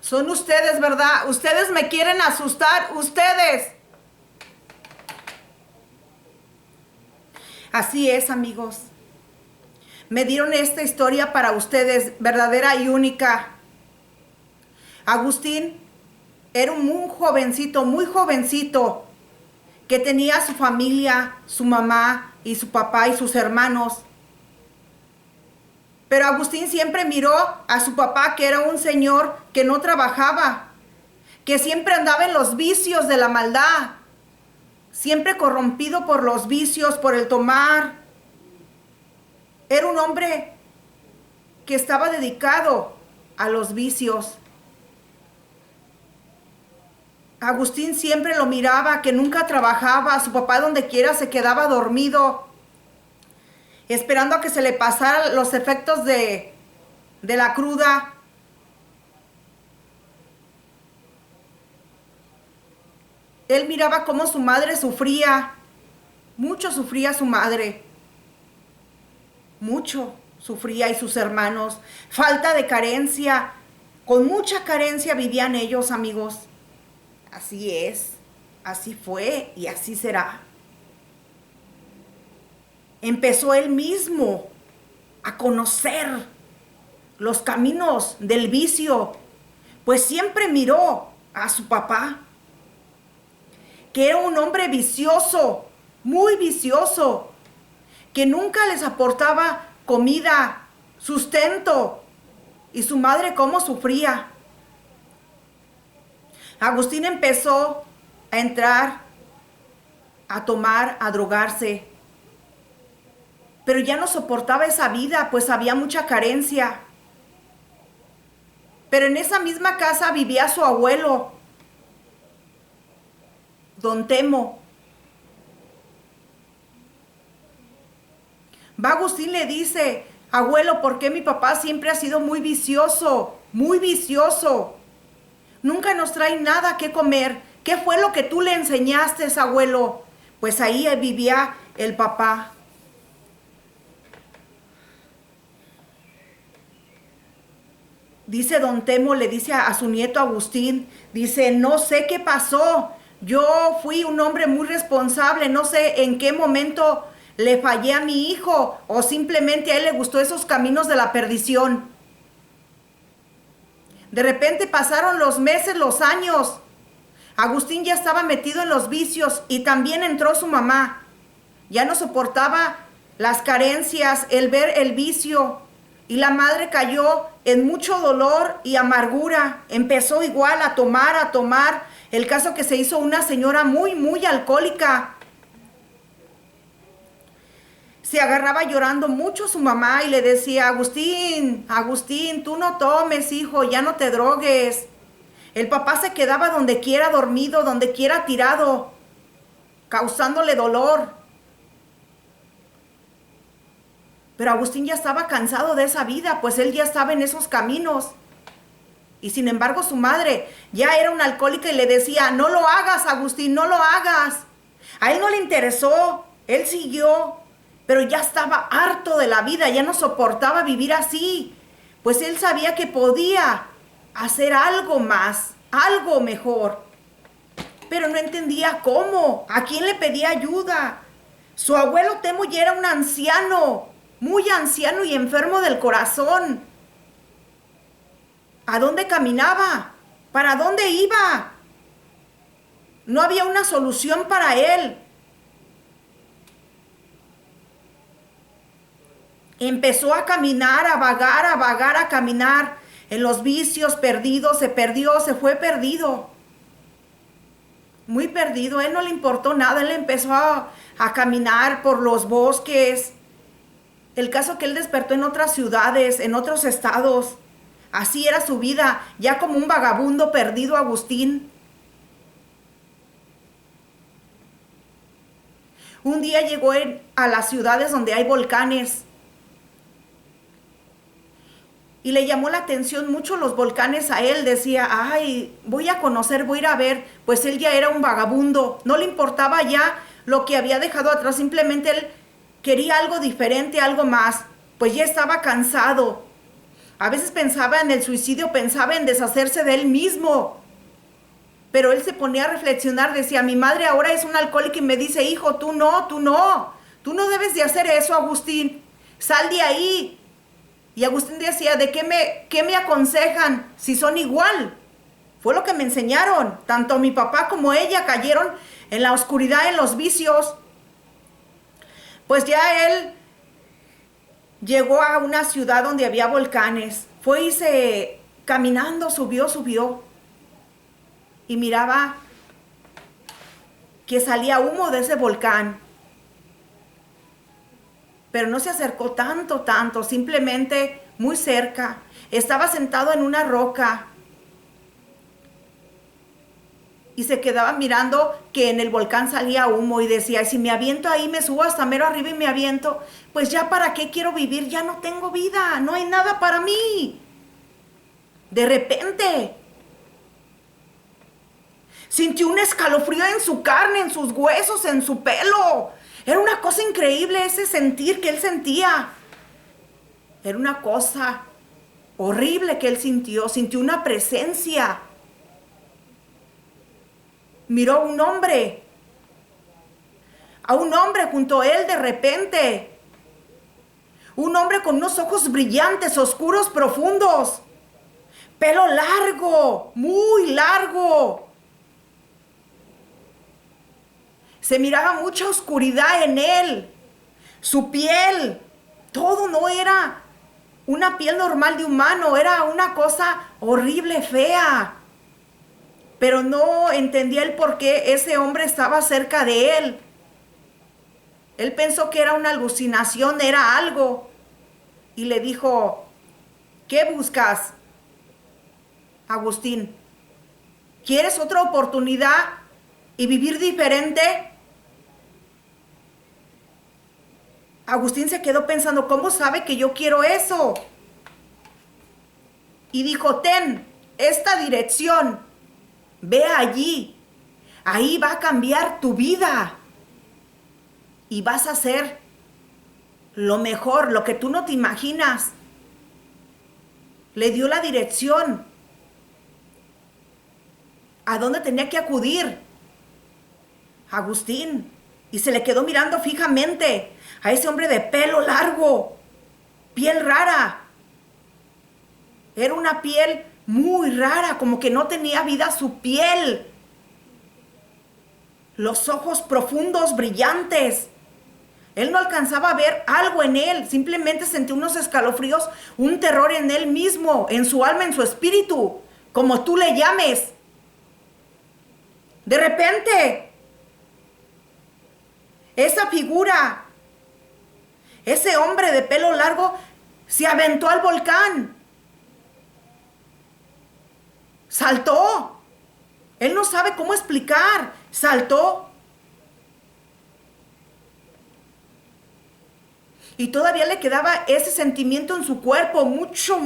Son ustedes, ¿verdad? Ustedes me quieren asustar, ustedes. Así es, amigos. Me dieron esta historia para ustedes, verdadera y única. Agustín era un muy jovencito, que tenía su familia, su mamá y su papá y sus hermanos. Pero Agustín siempre miró a su papá, que era un señor que no trabajaba, que siempre andaba en los vicios de la maldad, siempre corrompido por los vicios, por el tomar. Era un hombre que estaba dedicado a los vicios. Agustín siempre lo miraba, que nunca trabajaba. Su papá donde quiera se quedaba dormido, esperando a que se le pasaran los efectos de la cruda. Él miraba cómo su madre sufría. Mucho sufría su madre. Mucho sufría, y sus hermanos. Falta de carencia. Con mucha carencia vivían ellos, amigos. Así es, así fue y así será. Empezó él mismo a conocer los caminos del vicio, pues siempre miró a su papá, que era un hombre vicioso, muy vicioso, que nunca les aportaba comida, sustento, y su madre cómo sufría. Agustín empezó a entrar, a tomar, a drogarse, pero ya no soportaba esa vida, pues había mucha carencia. Pero en esa misma casa vivía su abuelo, don Temo. Va Agustín, le dice: abuelo, ¿por qué mi papá siempre ha sido muy vicioso? Muy vicioso. Nunca nos trae nada que comer. ¿Qué fue lo que tú le enseñaste, abuelo? Pues ahí vivía el papá. Dice don Temo, le dice a su nieto Agustín, dice: no sé qué pasó. Yo fui un hombre muy responsable. No sé en qué momento le fallé a mi hijo, o simplemente a él le gustó esos caminos de la perdición. De repente pasaron los meses, los años. Agustín ya estaba metido en los vicios, y también entró su mamá. Ya no soportaba las carencias, el ver el vicio, y la madre cayó en mucho dolor y amargura. Empezó igual a tomar. El caso que se hizo una señora muy, muy alcohólica. Se agarraba llorando mucho su mamá y le decía: Agustín, Agustín, tú no tomes, hijo, ya no te drogues. El papá se quedaba donde quiera dormido, donde quiera tirado, causándole dolor. Pero Agustín ya estaba cansado de esa vida, pues él ya estaba en esos caminos. Y sin embargo su madre ya era una alcohólica y le decía: no lo hagas, Agustín, no lo hagas. A él no le interesó, él siguió. Pero ya estaba harto de la vida, ya no soportaba vivir así, pues él sabía que podía hacer algo más, algo mejor. Pero no entendía cómo, a quién le pedía ayuda. Su abuelo Temo ya era un anciano, muy anciano y enfermo del corazón. ¿A dónde caminaba? ¿Para dónde iba? No había una solución para él. Empezó a caminar, a vagar, a caminar en los vicios, perdido, se perdió, se fue perdido. Muy perdido, a él no le importó nada, él empezó a caminar por los bosques. El caso que él despertó en otras ciudades, en otros estados. Así era su vida, ya como un vagabundo perdido, Agustín. Un día llegó a las ciudades donde hay volcanes. Y le llamó la atención mucho los volcanes a él. Decía: ay, voy a conocer, voy a ir a ver. Pues él ya era un vagabundo. No le importaba ya lo que había dejado atrás. Simplemente él quería algo diferente, algo más. Pues ya estaba cansado. A veces pensaba en el suicidio, pensaba en deshacerse de él mismo. Pero él se ponía a reflexionar, decía, mi madre ahora es una alcohólica y me dice, hijo, tú no debes de hacer eso, Agustín, sal de ahí. Y Agustín decía, ¿de qué me aconsejan si son igual? Fue lo que me enseñaron, tanto mi papá como ella cayeron en la oscuridad, en los vicios. Pues ya él llegó a una ciudad donde había volcanes, fue y se caminando, subió. Y miraba que salía humo de ese volcán. Pero no se acercó tanto, simplemente muy cerca. Estaba sentado en una roca y se quedaba mirando que en el volcán salía humo y decía, si me aviento ahí, me subo hasta mero arriba y me aviento, pues ya para qué quiero vivir, ya no tengo vida, no hay nada para mí. De repente sintió un escalofrío en su carne, en sus huesos, en su pelo. Era una cosa increíble ese sentir que él sentía. Era una cosa horrible que él sintió. Sintió una presencia. Miró a un hombre junto a él de repente. Un hombre con unos ojos brillantes, oscuros, profundos. Pelo largo, muy largo. Se miraba mucha oscuridad en él. Su piel, todo no era una piel normal de humano, era una cosa horrible, fea. Pero no entendía el por qué ese hombre estaba cerca de él. Él pensó que era una alucinación, era algo. Y le dijo, ¿qué buscas, Agustín? ¿Quieres otra oportunidad y vivir diferente? Agustín se quedó pensando, ¿cómo sabe que yo quiero eso? Y dijo, ten esta dirección, ve allí, ahí va a cambiar tu vida y vas a hacer lo mejor, lo que tú no te imaginas. Le dio la dirección a dónde tenía que acudir Agustín y se le quedó mirando fijamente a ese hombre de pelo largo, piel rara. Era una piel muy rara, como que no tenía vida su piel. Los ojos profundos, brillantes. Él no alcanzaba a ver algo en él, simplemente sentía unos escalofríos, un terror en él mismo, en su alma, en su espíritu, como tú le llames. De repente, esa figura, ese hombre de pelo largo, se aventó al volcán. Saltó. Él no sabe cómo explicar. Saltó. Y todavía le quedaba ese sentimiento en su cuerpo, mucho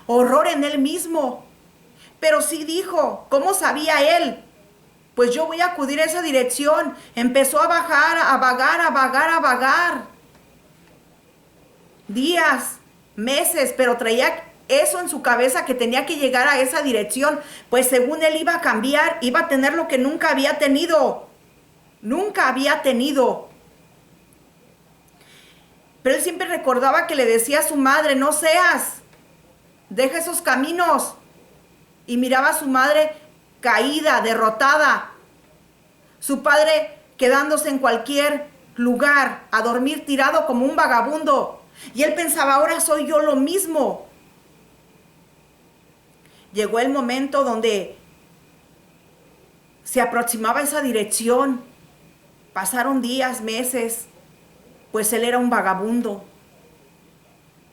horror en él mismo. Pero sí dijo, ¿cómo sabía él? Pues yo voy a acudir a esa dirección. Empezó a bajar, a vagar. Días, meses, pero traía eso en su cabeza que tenía que llegar a esa dirección. Pues según él iba a cambiar, iba a tener lo que nunca había tenido. Nunca había tenido. Pero él siempre recordaba que le decía a su madre, no seas, deja esos caminos. Y miraba a su madre caída, derrotada. Su padre quedándose en cualquier lugar, a dormir tirado como un vagabundo. Y él pensaba, ahora soy yo lo mismo. Llegó el momento donde se aproximaba esa dirección. Pasaron días, meses. Pues él era un vagabundo.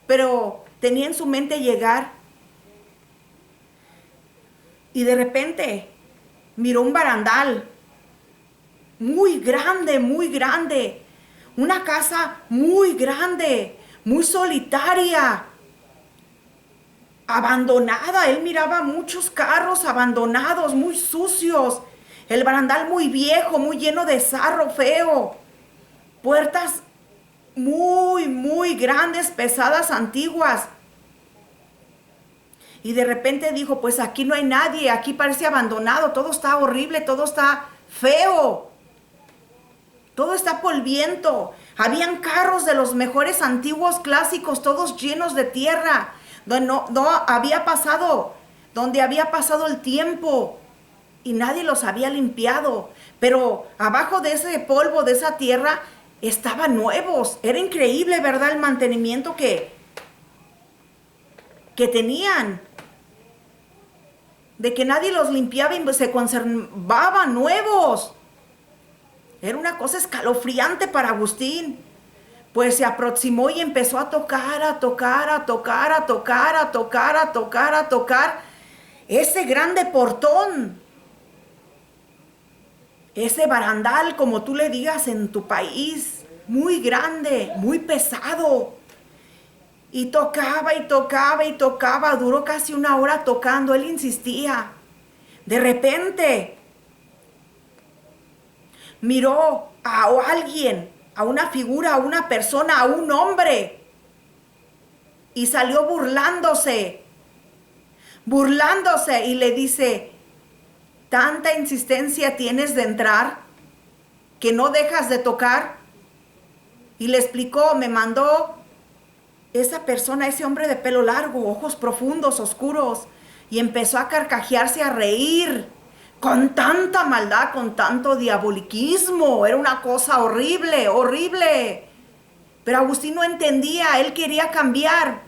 Pero tenía en su mente llegar. Y de repente miró un barandal muy grande. Una casa muy grande, muy solitaria, abandonada. Él miraba muchos carros abandonados, muy sucios. El barandal muy viejo, muy lleno de sarro feo. Puertas muy grandes, pesadas, antiguas. Y de repente dijo, pues aquí no hay nadie, aquí parece abandonado, todo está horrible, todo está feo, todo está polviento. Habían carros de los mejores antiguos clásicos, todos llenos de tierra, donde no había pasado, donde había pasado el tiempo y nadie los había limpiado. Pero abajo de ese polvo, de esa tierra, estaban nuevos. Era increíble, ¿verdad? El mantenimiento que tenían, de que nadie los limpiaba y se conservaban nuevos. Era una cosa escalofriante para Agustín. Pues se aproximó y empezó a tocar, a tocar, a tocar, a tocar, a tocar, a tocar, a tocar ese grande portón, ese barandal, como tú le digas en tu país, muy grande, muy pesado. Y tocaba y tocaba y tocaba, duró casi una hora tocando, él insistía. De repente miró a alguien, a una figura, a una persona, a un hombre, y salió burlándose y le dice, ¿tanta insistencia tienes de entrar que no dejas de tocar? Y le explicó, me mandó esa persona, ese hombre de pelo largo, ojos profundos, oscuros, y empezó a carcajearse, a reír, con tanta maldad, con tanto diaboliquismo. Era una cosa horrible, horrible. Pero Agustín no entendía, él quería cambiar,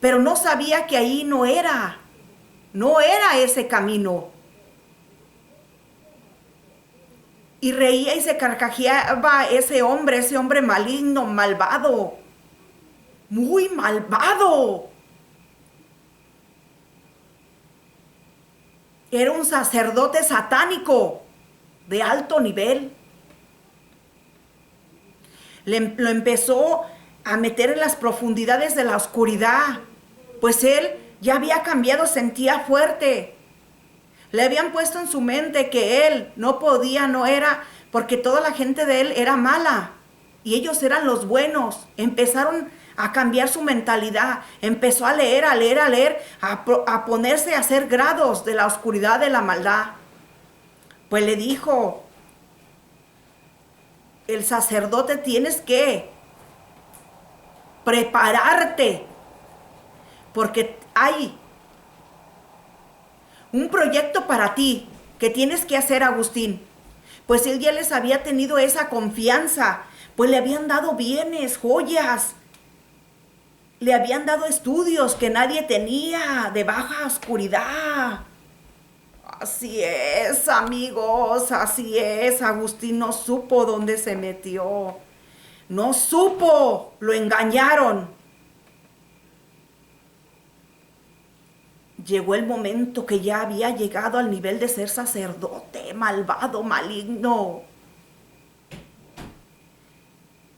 pero no sabía que ahí no era ese camino. Y reía y se carcajeaba ese hombre maligno, malvado, muy malvado. Era un sacerdote satánico de alto nivel. Lo empezó a meter en las profundidades de la oscuridad, pues él ya había cambiado, sentía fuerte. Le habían puesto en su mente que él no podía, no era, porque toda la gente de él era mala y ellos eran los buenos. Empezaron a cambiar su mentalidad, empezó a leer, a ponerse a hacer grados de la oscuridad, de la maldad. Pues le dijo el sacerdote, tienes que prepararte, porque hay un proyecto para ti que tienes que hacer, Agustín. Pues él ya les había tenido esa confianza, pues le habían dado bienes, joyas, le habían dado estudios que nadie tenía, de baja oscuridad. Así es, amigos, así es. Agustín no supo dónde se metió. No supo, lo engañaron. Llegó el momento que ya había llegado al nivel de ser sacerdote, malvado, maligno.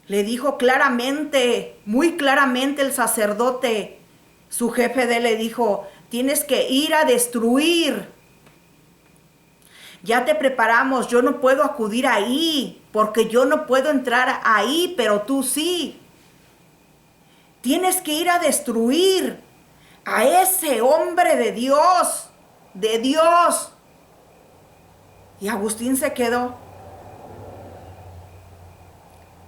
Le dijo claramente, muy claramente el sacerdote, su jefe de él le dijo, tienes que ir a destruir. Ya te preparamos, yo no puedo acudir ahí, porque yo no puedo entrar ahí, pero tú sí. Tienes que ir a destruir a ese hombre de Dios, de Dios. Y Agustín se quedó.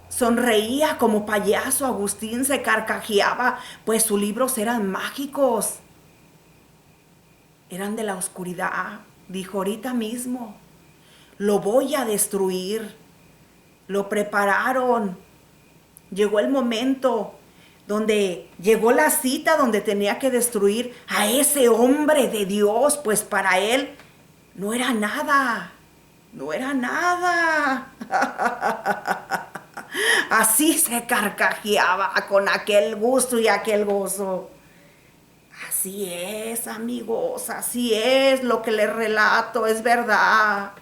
Sonreía como payaso, Agustín se carcajeaba, pues sus libros eran mágicos. Eran de la oscuridad. Dijo, ahorita mismo lo voy a destruir. Lo prepararon. Llegó el momento donde llegó la cita donde tenía que destruir a ese hombre de Dios, pues para él no era nada, no era nada. Así se carcajeaba con aquel gusto y aquel gozo. Así es, amigos, así es lo que les relato, es verdad.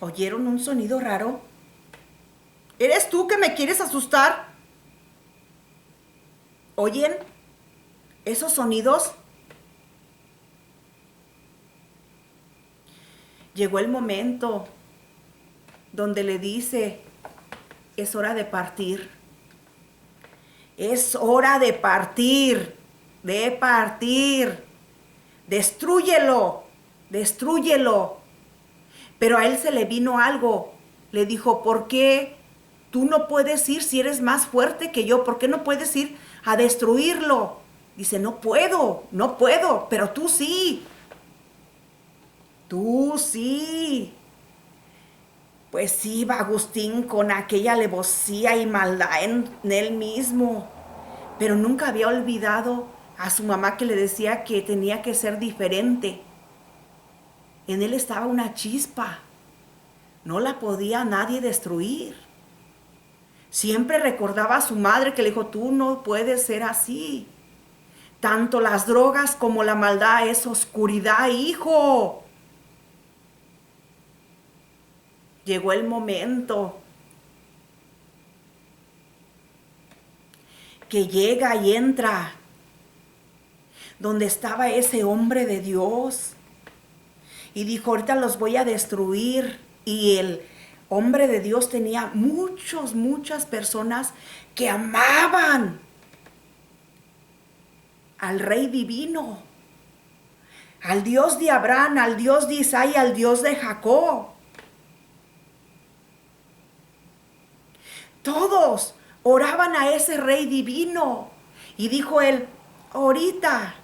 ¿Oyeron un sonido raro? ¿Eres tú que me quieres asustar? ¿Oyen esos sonidos? Llegó el momento donde le dice, es hora de partir. Es hora de partir, de partir. Destrúyelo, destrúyelo. Pero a él se le vino algo. Le dijo, ¿por qué tú no puedes ir si eres más fuerte que yo? ¿Por qué no puedes ir a destruirlo? Dice, no puedo, no puedo, pero tú sí. Tú sí. Pues iba Agustín con aquella alevosía y maldad en él mismo, pero nunca había olvidado a su mamá que le decía que tenía que ser diferente. En él estaba una chispa, no la podía nadie destruir. Siempre recordaba a su madre que le dijo, tú no puedes ser así. Tanto las drogas como la maldad es oscuridad, hijo. Llegó el momento que llega y entra donde estaba ese hombre de Dios. Y dijo, ahorita los voy a destruir. Y el hombre de Dios tenía muchas personas que amaban al Rey Divino, al Dios de Abraham, al Dios de Isaías, al Dios de Jacob. Todos oraban a ese Rey Divino. Y dijo él, ahorita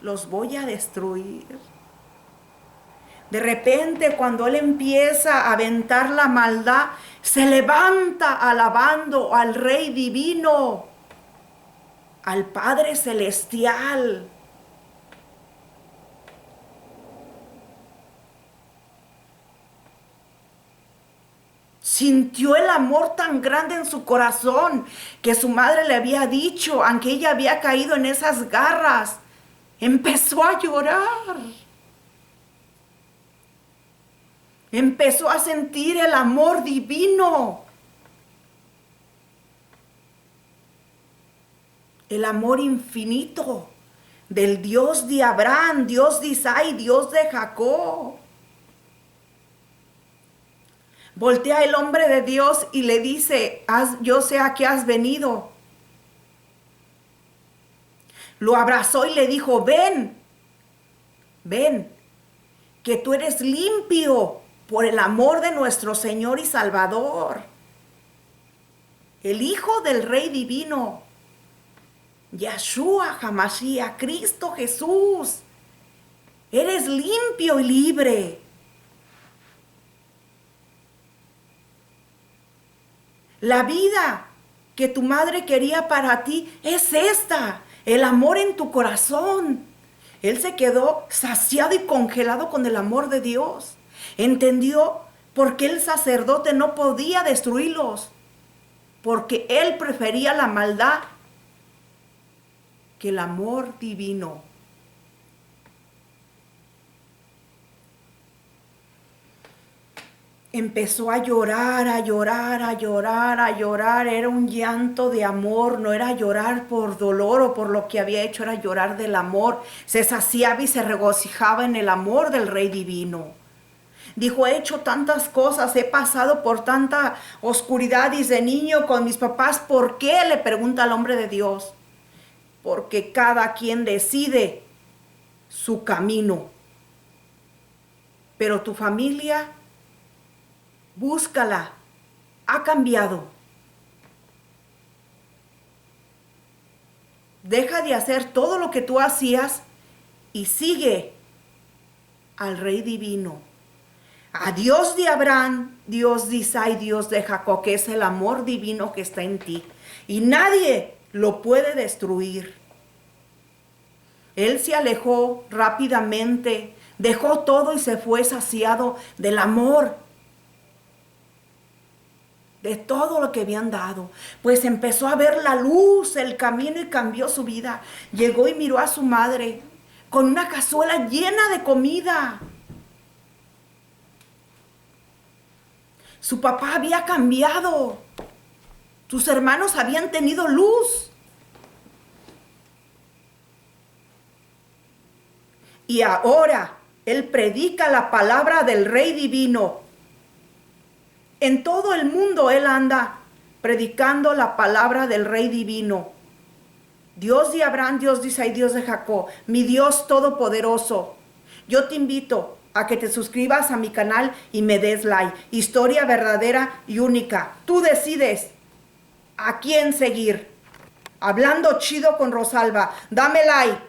los voy a destruir. De repente, cuando él empieza a aventar la maldad, se levanta alabando al Rey Divino, al Padre Celestial. Sintió el amor tan grande en su corazón que su madre le había dicho, aunque ella había caído en esas garras, empezó a llorar. Empezó a sentir el amor divino. El amor infinito del Dios de Abraham, Dios de Isaías, Dios de Jacob. Voltea el hombre de Dios y le dice, yo sé a qué has venido. Lo abrazó y le dijo, ven, que tú eres limpio por el amor de nuestro Señor y Salvador, el Hijo del Rey Divino, Yahshua HaMashiach, Cristo Jesús. Eres limpio y libre. La vida que tu madre quería para ti es esta, el amor en tu corazón. Él se quedó saciado y congelado con el amor de Dios. Entendió por qué el sacerdote no podía destruirlos, porque él prefería la maldad que el amor divino. Empezó a llorar, a llorar, a llorar, a llorar. Era un llanto de amor, no era llorar por dolor o por lo que había hecho, era llorar del amor. Se saciaba y se regocijaba en el amor del Rey Divino. Dijo, he hecho tantas cosas, he pasado por tanta oscuridad desde niño con mis papás. ¿Por qué? Le pregunta al hombre de Dios. Porque cada quien decide su camino. Pero tu familia, búscala, ha cambiado. Deja de hacer todo lo que tú hacías y sigue al Rey Divino, a Dios de Abraham, Dios de Isaías, Dios de Jacob, que es el amor divino que está en ti. Y nadie lo puede destruir. Él se alejó rápidamente, dejó todo y se fue saciado del amor, de todo lo que habían dado. Pues empezó a ver la luz, el camino, y cambió su vida. Llegó y miró a su madre con una cazuela llena de comida. Su papá había cambiado. Sus hermanos habían tenido luz. Y ahora él predica la palabra del Rey Divino. En todo el mundo él anda predicando la palabra del Rey Divino. Dios de Abraham, Dios de Isaac, Dios de Jacob, mi Dios todopoderoso, yo te invito a que te suscribas a mi canal y me des like. Historia verdadera y única. Tú decides a quién seguir. Hablando chido con Rosalba. Dame like.